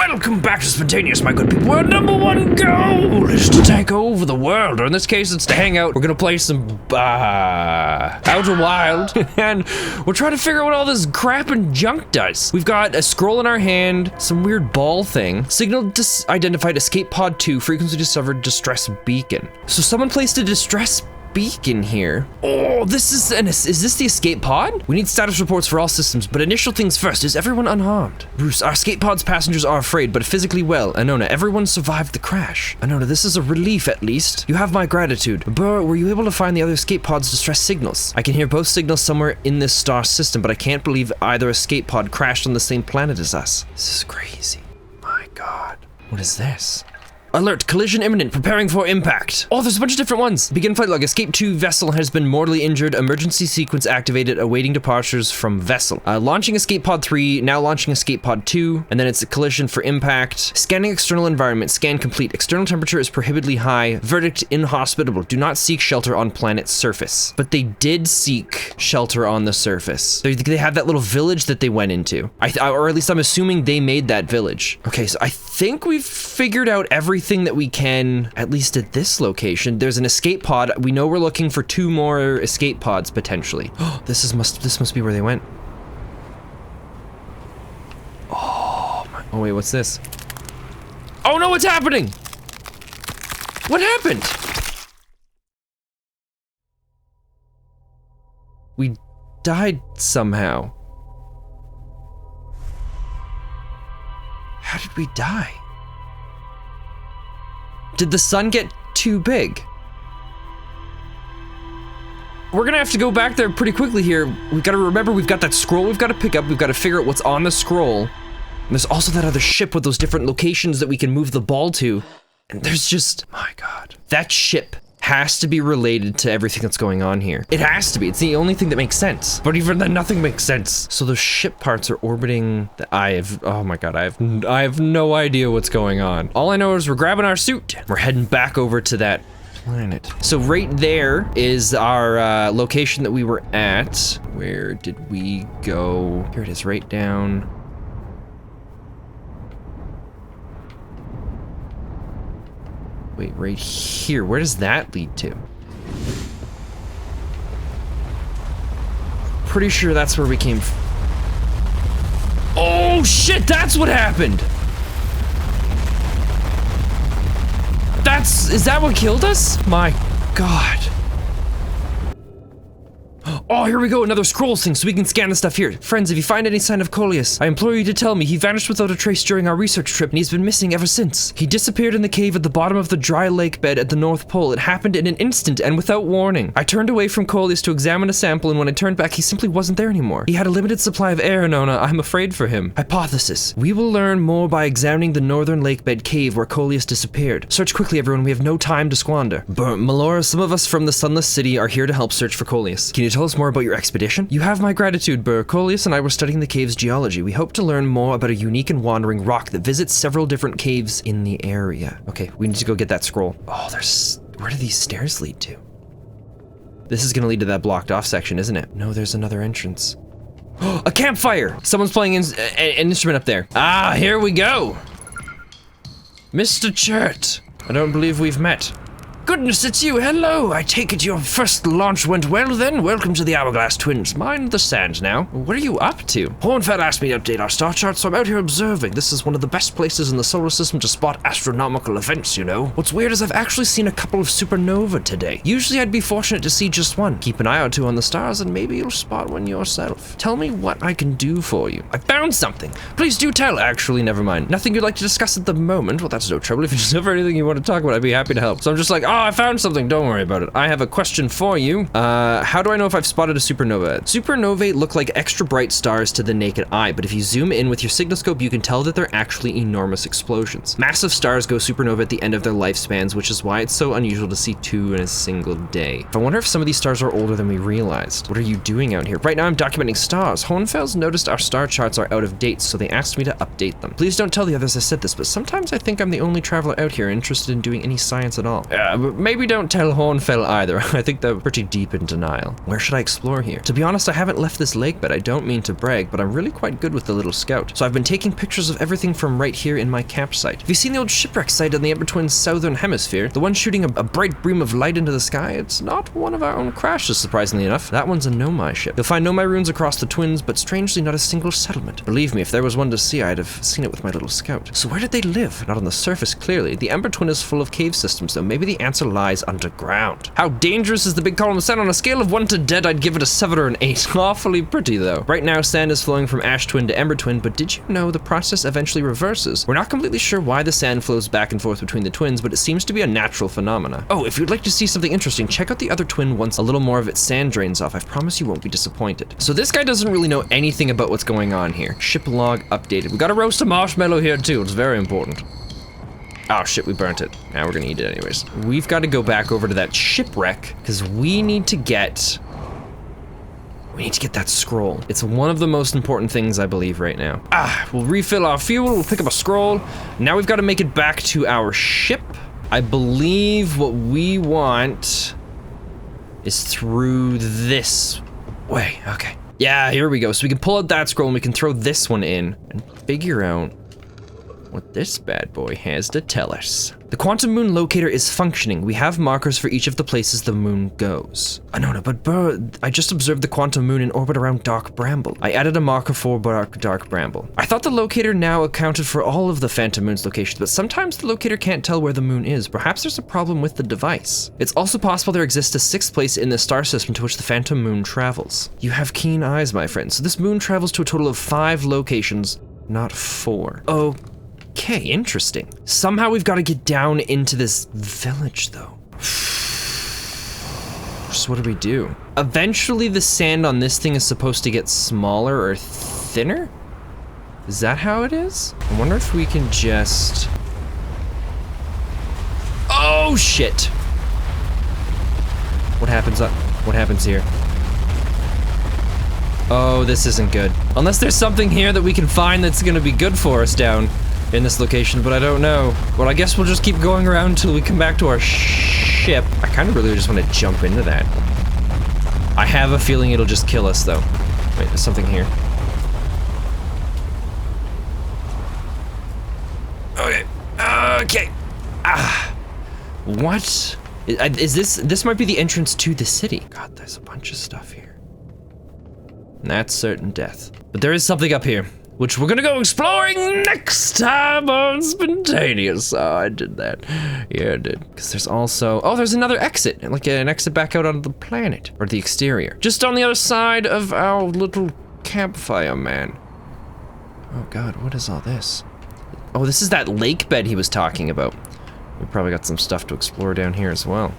Welcome back to Spentaneous, my good people. Our #1 goal is to take over the world, or in this case, it's to hang out. We're gonna play some Outer Wild, and we're trying to figure out what all this crap and junk does. We've got a scroll in our hand, some weird ball thing, signal identified, escape pod 2, frequency discovered, distress beacon. So someone placed a distress beacon here. Oh, is this the escape pod? We need status reports for all systems, but initial things first. Is everyone unharmed? Bruce, our escape pod's passengers are afraid, but physically well. Anona, everyone survived the crash. Anona, this is a relief at least. You have my gratitude. Burr, were you able to find the other escape pod's distress signals? I can hear both signals somewhere in this star system, but I can't believe either escape pod crashed on the same planet as us. This is crazy. My God. What is this? Alert, collision imminent, preparing for impact. Oh, there's a bunch of different ones. Begin flight log, escape 2 vessel has been mortally injured, emergency sequence activated, awaiting departures from vessel. Launching escape pod 3, now launching escape pod 2, and then it's a collision for impact. Scanning external environment, scan complete. External temperature is prohibitively high. Verdict, inhospitable. Do not seek shelter on planet's surface. But they did seek shelter on the surface. They had that little village that they went into. Or at least I'm assuming they made that village. Okay, so I think we've figured out everything that we can, at least at this location. There's an escape pod. We know we're looking for 2 more escape pods potentially. Oh, this must be where they went. Oh my, oh wait, what's this? Oh no, what's happening? What happened? We died somehow. How did we die? Did the sun get too big? We're gonna have to go back there pretty quickly here. We've gotta remember we've got that scroll we've gotta pick up. We've gotta figure out what's on the scroll. And there's also that other ship with those different locations that we can move the ball to. And there's just, my God. That ship has to be related to everything that's going on here. It has to be. It's the only thing that makes sense. But even then, nothing makes sense. So those ship parts are orbiting oh my God, I have no idea what's going on. All I know is we're grabbing our suit. We're heading back over to that planet. So right there is our location that we were at. Where did we go? Here it is, right down. Wait, right here. Where does that lead to? Pretty sure that's where we came from. Oh shit, that's what happened! Is that what killed us? My God. Oh, here we go, another scroll thing, so we can scan the stuff here. Friends, if you find any sign of Coleus, I implore you to tell me. He vanished without a trace during our research trip, and he's been missing ever since. He disappeared in the cave at the bottom of the dry lake bed at the North Pole. It happened in an instant and without warning. I turned away from Coleus to examine a sample, and when I turned back, he simply wasn't there anymore. He had a limited supply of air, Nona. I'm afraid for him. Hypothesis. We will learn more by examining the northern lake bed cave where Coleus disappeared. Search quickly, everyone. We have no time to squander. Melora, some of us from the Sunless City are here to help search for Coleus. Can you tell us more about your expedition? You have my gratitude, Burr. Coleus and I were studying the cave's geology. We hope to learn more about a unique and wandering rock that visits several different caves in the area. Okay, we need to go get that scroll. Oh, where do these stairs lead to? This is gonna lead to that blocked off section, isn't it? No, there's another entrance. Oh, a campfire! Someone's playing an instrument up there. Ah, here we go! Mr. Chert, I don't believe we've met. Goodness, it's you. Hello. I take it your first launch went well then? Welcome to the Hourglass Twins. Mind the sand now. What are you up to? Hornfeld asked me to update our star chart, so I'm out here observing. This is one of the best places in the solar system to spot astronomical events, you know. What's weird is I've actually seen a couple of supernova today. Usually I'd be fortunate to see just one. Keep an eye out too on the stars and maybe you'll spot one yourself. Tell me what I can do for you. I found something. Please do tell. Actually, never mind. Nothing you'd like to discuss at the moment? Well, that's no trouble. If there's ever anything you want to talk about, I'd be happy to help. So I'm just like, oh, I found something. Don't worry about it. I have a question for you. How do I know if I've spotted a supernova? Supernovae look like extra bright stars to the naked eye, but if you zoom in with your signalscope, you can tell that they're actually enormous explosions. Massive stars go supernova at the end of their lifespans, which is why it's so unusual to see 2 in a single day. I wonder if some of these stars are older than we realized. What are you doing out here? Right now I'm documenting stars. Hohenfels noticed our star charts are out of date, so they asked me to update them. Please don't tell the others I said this, but sometimes I think I'm the only traveler out here interested in doing any science at all. maybe don't tell Hornfell either. I think they're pretty deep in denial. Where should I explore here? To be honest, I haven't left this lake bed. I don't mean to brag, but I'm really quite good with the little scout. So I've been taking pictures of everything from right here in my campsite. Have you seen the old shipwreck site on the Ember Twin's southern hemisphere? The one shooting a bright beam of light into the sky? It's not one of our own crashes, surprisingly enough. That one's a Nomai ship. You'll find Nomai ruins across the Twins, but strangely not a single settlement. Believe me, if there was one to see, I'd have seen it with my little scout. So where did they live? Not on the surface, clearly. The Ember Twin is full of cave systems, though. Maybe the answer lies underground. How dangerous is the big column of sand? On a scale of 1 to dead, I'd give it a 7 or an 8. Awfully pretty, though. Right now, sand is flowing from Ash Twin to Ember Twin, but did you know the process eventually reverses? We're not completely sure why the sand flows back and forth between the twins, but it seems to be a natural phenomena. Oh, if you'd like to see something interesting, check out the other twin once a little more of its sand drains off. I promise you won't be disappointed. So this guy doesn't really know anything about what's going on here. Ship log updated. We gotta roast a marshmallow here too. It's very important. Oh shit, we burnt it. Now we're gonna eat it anyways. We've got to go back over to that shipwreck because we need to get that scroll. It's one of the most important things, I believe, right now. We'll refill our fuel, we'll pick up a scroll. Now we've got to make it back to our ship. I believe what we want is through this way. Okay. Yeah, here we go. So we can pull out that scroll and we can throw this one in and figure out what this bad boy has to tell us. The quantum moon locator is functioning. We have markers for each of the places the moon goes. No, but I just observed the quantum moon in orbit around Dark Bramble. I added a marker for Dark Bramble. I thought the locator now accounted for all of the phantom moon's locations, but sometimes the locator can't tell where the moon is. Perhaps there's a problem with the device. It's also possible there exists a 6th place in the star system to which the phantom moon travels. You have keen eyes, my friend. So this moon travels to a total of 5 locations, not 4. Okay, interesting. Somehow we've got to get down into this village, though. So what do we do? Eventually the sand on this thing is supposed to get smaller or thinner? Is that how it is? I wonder if we can just... Oh, shit! What happens here? Oh, this isn't good. Unless there's something here that we can find that's gonna be good for us down in this location, but I don't know. Well, I guess we'll just keep going around until we come back to our ship. I kind of really just want to jump into that. I have a feeling it'll just kill us, though. Wait, there's something here. Okay. Okay. What? Is this? This might be the entrance to the city. God, there's a bunch of stuff here. And that's certain death. But there is something up here, which we're gonna go exploring next time on Spentaneous. Oh, I did that. Yeah, I did. Because there's also, oh, there's another exit, like an exit back out onto the planet, or the exterior. Just on the other side of our little campfire, man. Oh God, what is all this? Oh, this is that lake bed he was talking about. We probably got some stuff to explore down here as well.